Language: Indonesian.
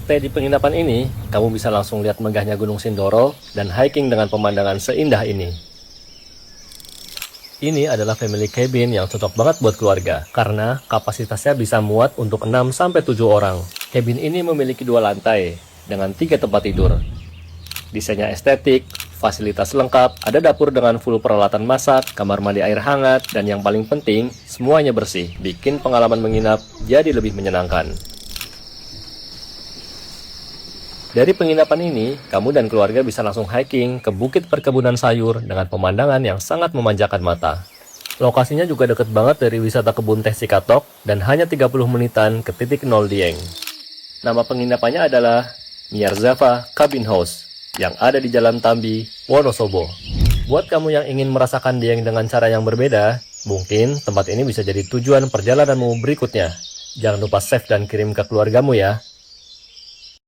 Stay di penginapan ini, kamu bisa langsung lihat megahnya Gunung Sindoro dan hiking dengan pemandangan seindah ini. Ini adalah family cabin yang cocok banget buat keluarga, karena kapasitasnya bisa muat untuk 6-7 orang. Cabin ini memiliki 2 lantai, dengan 3 tempat tidur. Desainnya estetik, fasilitas lengkap, ada dapur dengan full peralatan masak, kamar mandi air hangat, dan yang paling penting, semuanya bersih, bikin pengalaman menginap jadi lebih menyenangkan. Dari penginapan ini, kamu dan keluarga bisa langsung hiking ke Bukit Perkebunan Sayur dengan pemandangan yang sangat memanjakan mata. Lokasinya juga deket banget dari wisata kebun teh Cikatok dan hanya 30 menitan ke titik 0 Dieng. Nama penginapannya adalah Miyarzava Cabin House yang ada di Jalan Tambi, Wonosobo. Buat kamu yang ingin merasakan Dieng dengan cara yang berbeda, mungkin tempat ini bisa jadi tujuan perjalananmu berikutnya. Jangan lupa save dan kirim ke keluargamu ya.